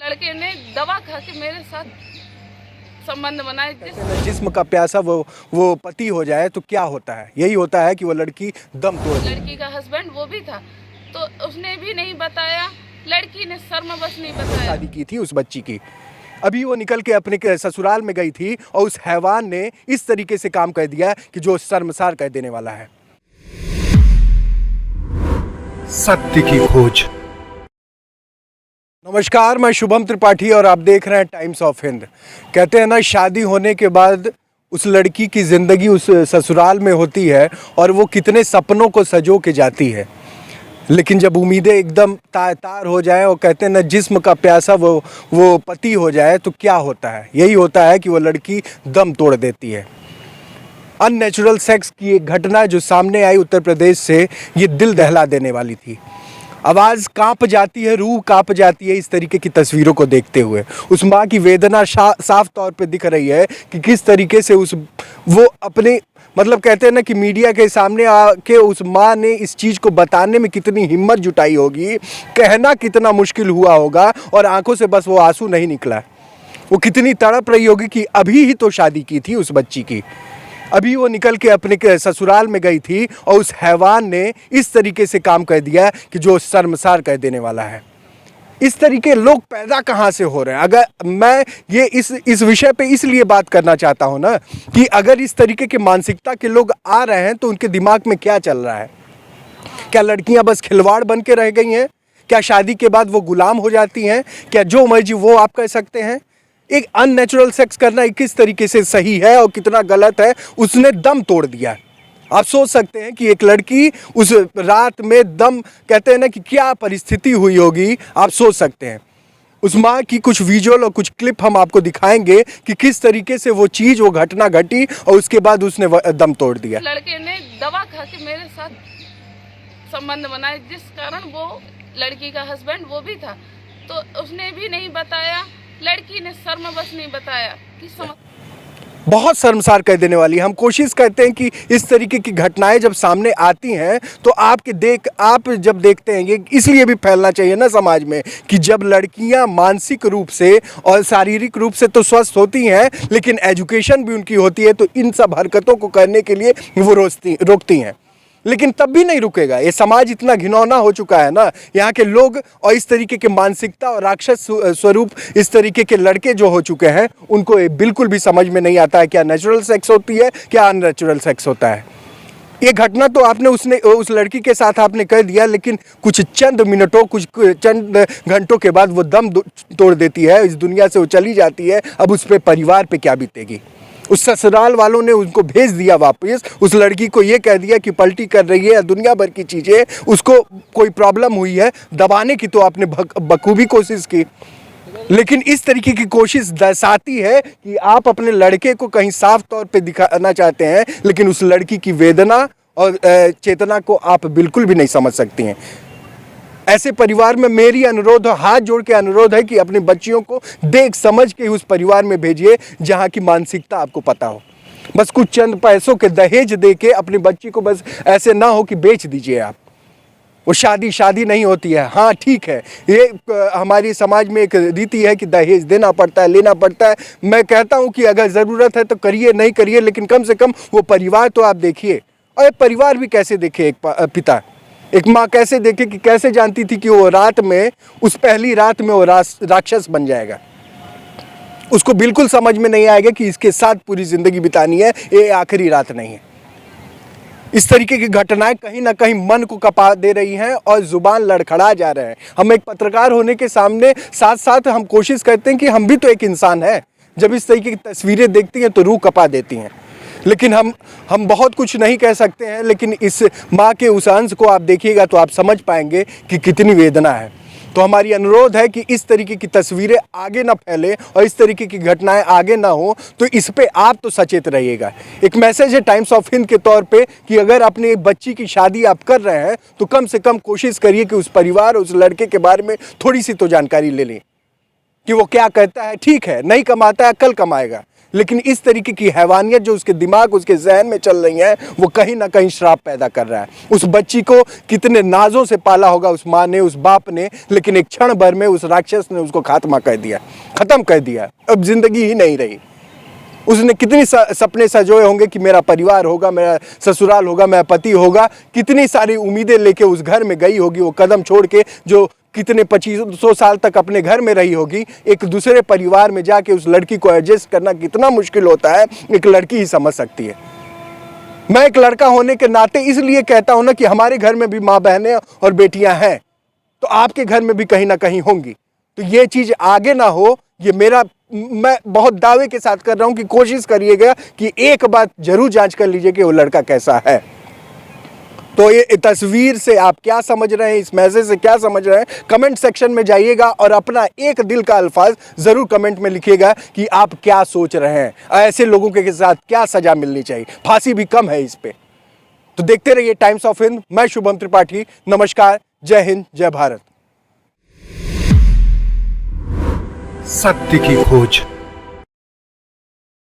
लड़के ने दवा खा के मेरे साथ संबंध बनाए। जिस्म का प्यासा वो पति हो जाए तो क्या होता है? यही होता है कि वो लड़की दम तोड़ दे। लड़की का हस्बैंड वो भी था तो उसने भी नहीं बताया, लड़की ने शर्मवश नहीं बताया। शादी की थी उस बच्ची की, अभी वो निकल के अपने ससुराल में गई थी और उस हैवान ने इस तरीके से काम कर दिया कि जो शर्मसार कर देने वाला है। सत्य की खोज। नमस्कार, मैं शुभम त्रिपाठी और आप देख रहे हैं टाइम्स ऑफ हिंद। कहते हैं ना, शादी होने के बाद उस लड़की की ज़िंदगी उस ससुराल में होती है और वो कितने सपनों को सजो के जाती है, लेकिन जब उम्मीदें एकदम तार हो जाए और कहते हैं ना जिस्म का प्यासा वो पति हो जाए तो क्या होता है? यही होता है कि वो लड़की दम तोड़ देती है। अननेचुरल सेक्स की एक घटना जो सामने आई उत्तर प्रदेश से, ये दिल दहला देने वाली थी। आवाज़ कांप जाती है, रूह कांप जाती है इस तरीके की तस्वीरों को देखते हुए। उस माँ की वेदना साफ तौर पे दिख रही है कि किस तरीके से वो अपने कहते हैं ना कि मीडिया के सामने आके उस माँ ने इस चीज़ को बताने में कितनी हिम्मत जुटाई होगी, कहना कितना मुश्किल हुआ होगा और आंखों से बस वो आंसू नहीं निकला। वो कितनी तड़प रही होगी कि अभी ही तो शादी की थी उस बच्ची की, अभी वो निकल के अपने ससुराल में गई थी और उस हैवान ने इस तरीके से काम कर दिया कि जो शर्मसार कर देने वाला है। इस तरीके लोग पैदा कहाँ से हो रहे हैं? अगर मैं ये इस विषय पे इसलिए बात करना चाहता हूँ ना कि अगर इस तरीके के मानसिकता के लोग आ रहे हैं तो उनके दिमाग में क्या चल रहा है? क्या लड़कियाँ बस खिलवाड़ बन के रह गई हैं? क्या शादी के बाद वो गुलाम हो जाती हैं? क्या जो मर्जी वो आप कह सकते हैं? एक अननेचुरल सेक्स करना किस तरीके से सही है और कितना गलत है, उसने दम तोड़ दिया। आप सोच सकते हैं कि एक लड़की उस रात में दम, कहते हैं ना कि क्या परिस्थिति हुई होगी, आप सोच सकते हैं। उस माँ की कुछ विजुअल और कुछ क्लिप हम आपको दिखाएंगे कि किस तरीके से वो चीज़, वो घटना घटी और उसके बाद उसने दम तोड़ दिया। लड़के ने दवा खा के मेरे साथ संबंध बनाए, जिस कारण वो लड़की का हस्बैंड वो भी था तो उसने भी नहीं बताया, लड़की ने शर्मवश नहीं बताया कि बहुत शर्मसार कर देने वाली। हम कोशिश करते हैं कि इस तरीके की घटनाएं जब सामने आती हैं तो आप जब देखते हैं, ये इसलिए भी फैलना चाहिए ना समाज में कि जब लड़कियां मानसिक रूप से और शारीरिक रूप से तो स्वस्थ होती हैं लेकिन एजुकेशन भी उनकी होती है तो इन सब हरकतों को करने के लिए वो रोकती हैं, लेकिन तब भी नहीं रुकेगा। ये समाज इतना घिनौना हो चुका है ना, यहाँ के लोग और इस तरीके के मानसिकता और राक्षस स्वरूप इस तरीके के लड़के जो हो चुके हैं, उनको बिल्कुल भी समझ में नहीं आता है क्या नेचुरल सेक्स होती है, क्या अननेचुरल सेक्स होता है। ये घटना तो आपने उस लड़की के साथ आपने कर दिया, लेकिन कुछ चंद घंटों के बाद वो दम तोड़ देती है, इस दुनिया से वो चली जाती है। अब उस पर परिवार पे क्या बीतेगी? उस ससुराल वालों ने उनको भेज दिया वापस, उस लड़की को ये कह दिया कि पलटी कर रही है, दुनिया भर की चीज़ें, उसको कोई प्रॉब्लम हुई है, दबाने की तो आपने बखूबी कोशिश की, लेकिन इस तरीके की कोशिश दर्शाती है कि आप अपने लड़के को कहीं साफ तौर पे दिखाना चाहते हैं, लेकिन उस लड़की की वेदना और चेतना को आप बिल्कुल भी नहीं समझ सकती हैं। ऐसे परिवार में मेरी अनुरोध, हाथ जोड़ के अनुरोध है कि अपनी बच्चियों को देख समझ के उस परिवार में भेजिए जहां की मानसिकता आपको पता हो। बस कुछ चंद पैसों के दहेज दे के अपनी बच्ची को बस ऐसे ना हो कि बेच दीजिए आप। वो शादी नहीं होती है। हाँ ठीक है, ये हमारी समाज में एक रीति है कि दहेज देना पड़ता है, लेना पड़ता है। मैं कहता हूँ कि अगर ज़रूरत है तो करिए, नहीं करिए, लेकिन कम से कम वो परिवार तो आप देखिए। और परिवार भी कैसे देखे, एक पिता, एक माँ कैसे देखे कि कैसे जानती थी कि वो रात में, उस पहली रात में वो राक्षस बन जाएगा। उसको बिल्कुल समझ में नहीं आएगा कि इसके साथ पूरी ज़िंदगी बितानी है, ये आखिरी रात नहीं है। इस तरीके की घटनाएं कहीं ना कहीं मन को कपा दे रही हैं और ज़ुबान लड़खड़ा जा रहे हैं। हम एक पत्रकार होने के सामने साथ साथ हम कोशिश करते हैं कि हम भी तो एक इंसान हैं। जब इस तरीके की तस्वीरें देखती हैं तो रूह कपा देती हैं, लेकिन हम बहुत कुछ नहीं कह सकते हैं। लेकिन इस माँ के उस अंश को आप देखिएगा तो आप समझ पाएंगे कि कितनी वेदना है। तो हमारी अनुरोध है कि इस तरीके की तस्वीरें आगे ना फैले और इस तरीके की घटनाएं आगे ना हो, तो इस पे आप तो सचेत रहिएगा। एक मैसेज है टाइम्स ऑफ हिंद के तौर पे कि अगर अपने बच्ची की शादी आप कर रहे हैं तो कम से कम कोशिश करिए कि उस परिवार, उस लड़के के बारे में थोड़ी सी तो जानकारी ले लें कि वो क्या कहता है। ठीक है, नहीं कमाता है, कल कमाएगा, लेकिन इस तरीके की हैवानियत जो उसके दिमाग उसके जहन में चल रही है वो कहीं ना कहीं श्राप पैदा कर रहा है। उस बच्ची को कितने नाजों से पाला होगा उस माँ ने, उस बाप ने, लेकिन एक क्षण भर में उस राक्षस ने उसको खात्मा कर दिया, खत्म कर दिया। अब जिंदगी ही नहीं रही। उसने कितनी सपने सजोए होंगे कि मेरा परिवार होगा, मेरा ससुराल होगा, मेरा पति होगा, कितनी सारी उम्मीदें लेके उस घर में गई होगी, वो कदम छोड़ के जो कितने 2500 साल तक अपने घर में रही होगी, एक दूसरे परिवार में जाके उस लड़की को एडजस्ट करना कितना मुश्किल होता है, एक लड़की ही समझ सकती है। मैं एक लड़का होने के नाते इसलिए कहता हूं ना कि हमारे घर में भी माँ बहनें और बेटियां हैं, तो आपके घर में भी कहीं ना कहीं होंगी। तो ये चीज आगे ना हो, ये मैं बहुत दावे के साथ कर रहा हूं कि कोशिश करिएगा कि एक बार जरूर जांच कर लीजिए कि वो लड़का कैसा है। तो ये तस्वीर से आप क्या समझ रहे हैं, इस मैसेज से क्या समझ रहे हैं, कमेंट सेक्शन में जाइएगा और अपना एक दिल का अल्फाज जरूर कमेंट में लिखिएगा कि आप क्या सोच रहे हैं, ऐसे लोगों के साथ क्या सजा मिलनी चाहिए। फांसी भी कम है इस पे। तो देखते रहिए टाइम्स ऑफ हिंद। मैं शुभम त्रिपाठी, नमस्कार, जय हिंद, जय भारत। सत्य की खोज।